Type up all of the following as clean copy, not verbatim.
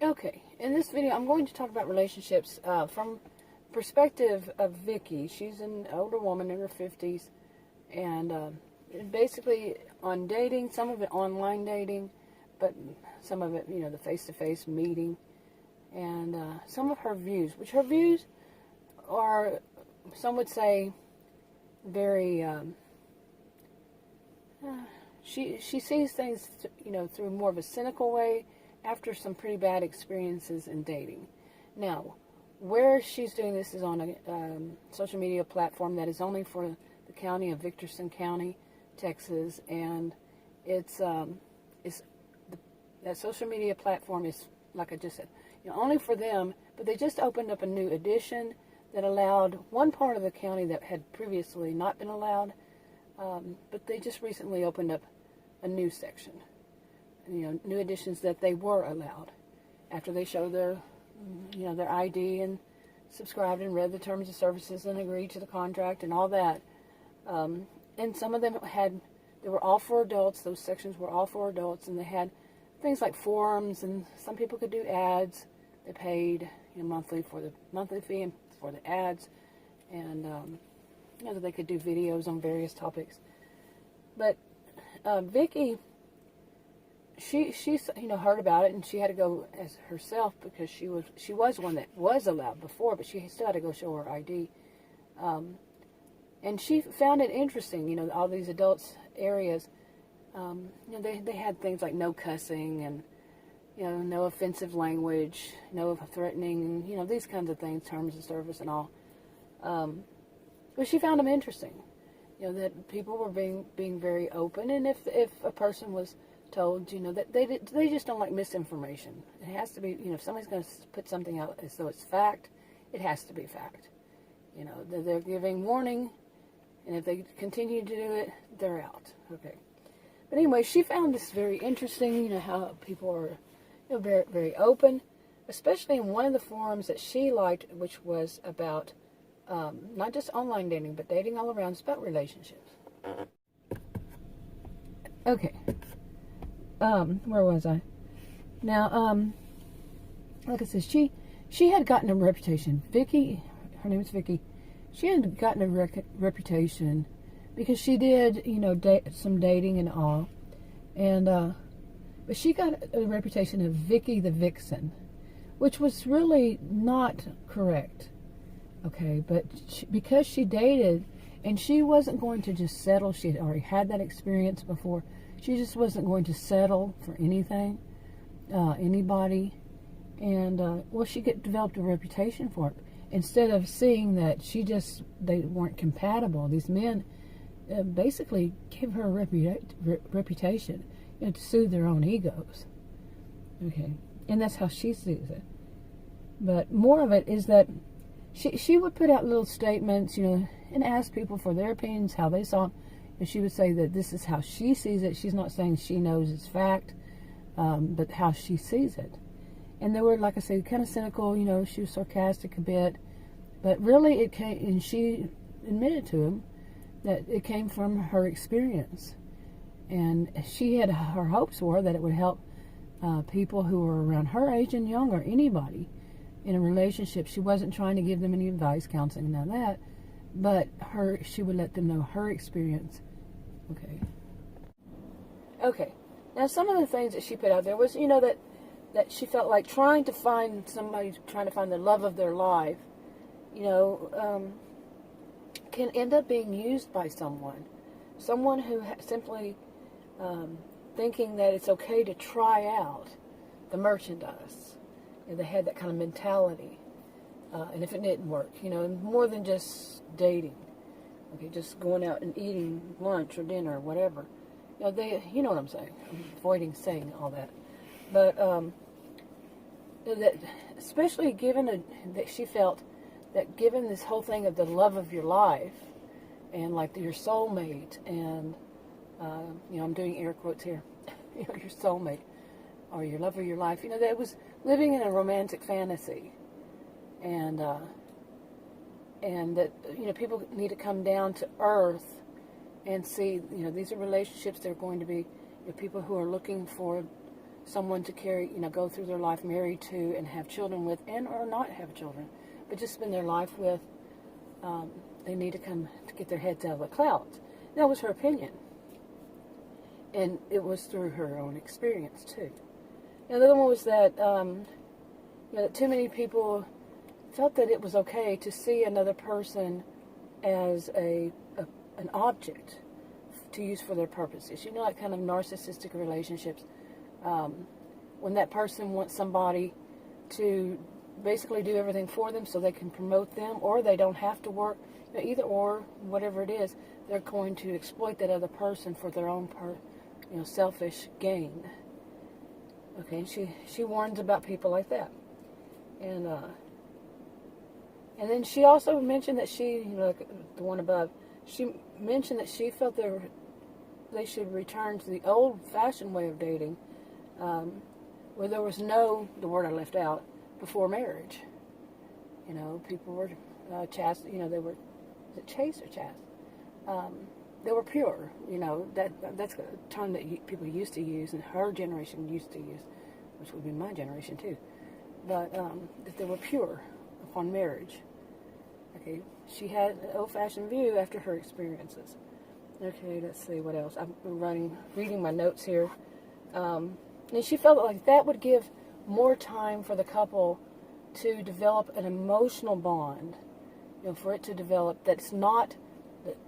Okay, in this video I'm going to talk about relationships from perspective of Vicky. She's an older woman in her 50s, and basically on dating, some of it online dating, but some of it, you know, the face-to-face meeting, and some of her views, which her views are, some would say, very, she sees things, you know, through more of a cynical way, after some pretty bad experiences in dating. Now, where she's doing this is on a social media platform that is only for the county of Victorson County, Texas, and that social media platform is, like I just said, you know, only for them. But they just opened up a new edition that allowed one part of the county that had previously not been allowed, but they just recently opened up a new section. You know, new additions that they were allowed after they showed their, you know, their ID and subscribed and read the terms of services and agreed to the contract and all that. And some of them they were all for adults. Those sections were all for adults, and they had things like forums, and some people could do ads. They paid, you know, monthly for the monthly fee and for the ads, and you know, they could do videos on various topics. But Vicky, she you know, heard about it, and she had to go as herself because she was one that was allowed before, but she still had to go show her ID. And she found it interesting, you know, all these adults areas. You know, they had things like no cussing and, you know, no offensive language, no threatening, you know, these kinds of things, terms of service and all. But she found them interesting, you know, that people were being very open, and if a person was told, you know, that they just don't like misinformation. It has to be, you know, if somebody's going to put something out as though it's fact, it has to be fact. You know, they're giving warning, and if they continue to do it, they're out. Okay. But anyway, she found this very interesting, you know, how people are, you know, very, very open, especially in one of the forums that she liked, which was about not just online dating, but dating all around. It's about relationships. Okay. Where was I? Now, like I said, she had gotten a reputation. Vicky, her name is Vicky. She had gotten a reputation because she did, you know, some dating and all, and but she got a reputation of Vicky the Vixen, which was really not correct. Okay, but because she dated, and she wasn't going to just settle. She had already had that experience before. She just wasn't going to settle for anything, anybody, and well, she developed a reputation for it. Instead of seeing that they weren't compatible, these men basically gave her a reputation, you know, to soothe their own egos. Okay, and that's how she sees it. But more of it is that she would put out little statements, you know, and ask people for their opinions, how they saw it. And she would say that this is how she sees it. She's not saying she knows it's fact, but how she sees it. And they were, like I said, kind of cynical, you know, she was sarcastic a bit. But really it came, and she admitted to him that it came from her experience. And she had, her hopes were that it would help people who were around her age and younger, anybody in a relationship. She wasn't trying to give them any advice, counseling, none of that. But she would let them know her experience. Okay. Now, some of the things that she put out there was, you know, that she felt like trying to find the love of their life, you know, can end up being used by someone who simply thinking that it's okay to try out the merchandise. You know, they had that kind of mentality, and if it didn't work, you know, more than just dating, okay, just going out and eating lunch or dinner or whatever, you know, you know what I'm saying. I'm avoiding saying all that, but that especially that she felt that given this whole thing of the love of your life and like your soulmate and you know, I'm doing air quotes here, you know, your soulmate or your love of your life, you know, that it was living in a romantic fantasy, and that, you know, people need to come down to earth and see, you know, these are relationships. They're going to be, you know, people who are looking for someone to carry, go through their life married to and have children with, and or not have children, but just spend their life with. They need to come to get their heads out of the clouds. That was her opinion. And it was through her own experience, too. Now, the other one was that, that too many people felt that it was okay to see another person as an object to use for their purposes. Like kind of narcissistic relationships. When that person wants somebody to basically do everything for them so they can promote them, or they don't have to work, either or, whatever it is, they're going to exploit that other person for their own selfish gain. Okay, and she warns about people like that. And then she also mentioned that like the one above, she mentioned that she felt they should return to the old-fashioned way of dating, where there was the word I left out, before marriage. People were chaste, they were, is it chaste or chaste? They were pure, that's a term that people used to use, and her generation used to use, which would be my generation too. But that they were pure upon marriage. Okay, she had an old-fashioned view after her experiences. Okay, let's see what else. I'm reading my notes here. And she felt like that would give more time for the couple to develop an emotional bond, for it to develop. That's not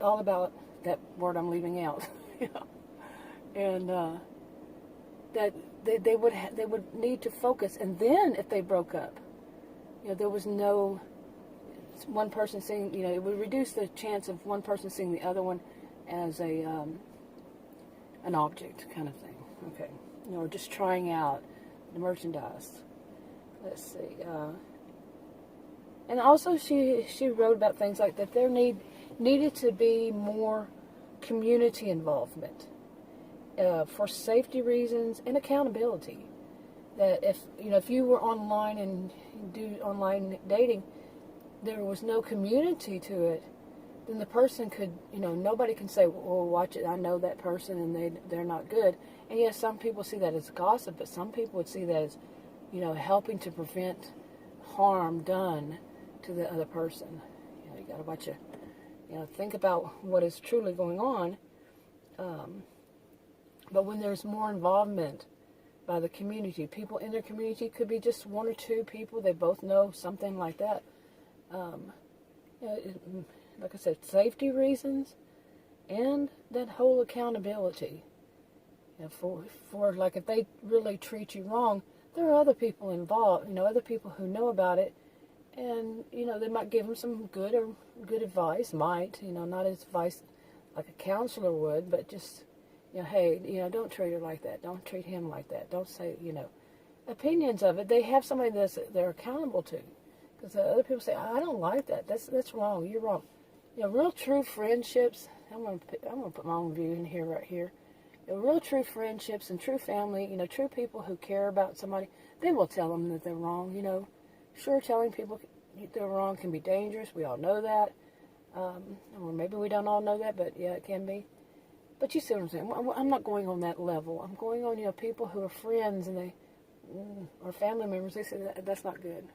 all about that word I'm leaving out, and that they would need to focus. And then if they broke up, there was no one person seeing, it would reduce the chance of one person seeing the other one as an object kind of thing. Okay, or just trying out the merchandise. Let's see. And also she wrote about things like that there needed to be more community involvement for safety reasons and accountability. That if you were online and do online dating, there was no community to it, then the person could, nobody can say, well, watch it, I know that person and they're not good. And yes, some people see that as gossip, but some people would see that as, helping to prevent harm done to the other person. You got to watch it. Think about what is truly going on. But when there's more involvement by the community, people in their community, could be just one or two people they both know, something like that. Like I said, safety reasons and that whole accountability. For like if they really treat you wrong, there are other people involved, other people who know about it, and they might give them some good advice, not as advice like a counselor would, but just hey, don't treat her like that, don't treat him like that, don't say, opinions of it. They have somebody they're accountable to, because other people say, I don't like that, that's wrong, you're wrong. Real true friendships. I'm gonna put my own view in here, right here. Real true friendships and true family, true people who care about somebody, they will tell them that they're wrong, Sure, telling people they're wrong can be dangerous. We all know that. Or maybe we don't all know that, but yeah, it can be. But you see what I'm saying. I'm not going on that level. I'm going on, people who are friends and or family members, they say that's not good.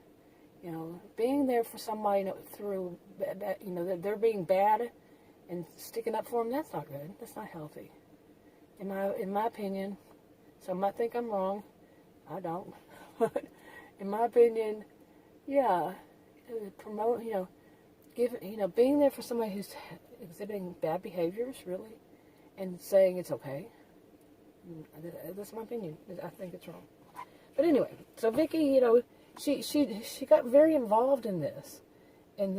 Being there for somebody through, they're being bad and sticking up for them, that's not good. That's not healthy. In my opinion, some might think I'm wrong. I don't. But in my opinion, yeah, promote, being there for somebody who's exhibiting bad behaviors, really, and saying it's okay. That's my opinion. I think it's wrong. But anyway, so Vicky, she got very involved in this, in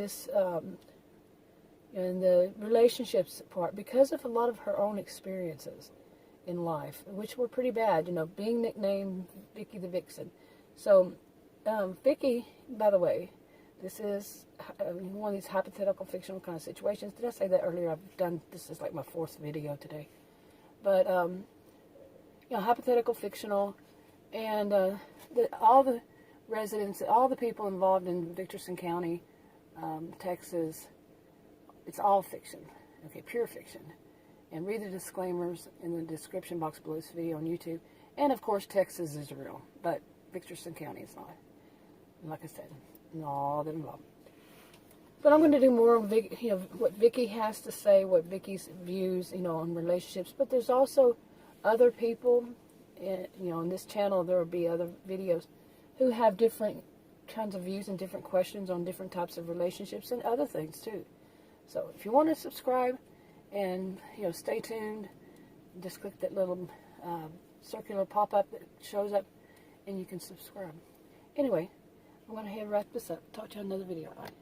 the relationships part, because of a lot of her own experiences in life, which were pretty bad, being nicknamed Vicky the Vixen. So, Vicky, by the way, this is one of these hypothetical fictional kind of situations. Did I say that earlier? This is like my 4th video today. But, hypothetical fictional, and all the residents, all the people involved in Victorson County, Texas, it's all fiction, okay, pure fiction. And read the disclaimers in the description box below this video on YouTube. And of course, Texas is real, but Victorson County is not. Like I said, all them involved. But I'm going to do more on what Vicky has to say, what Vicky's views, on relationships. But there's also other people, on this channel. There will be other videos who have different kinds of views and different questions on different types of relationships and other things too. So if you want to subscribe and stay tuned, just click that little circular pop-up that shows up, and you can subscribe. Anyway, I'm going to wrap this up. Talk to you on another video. Bye.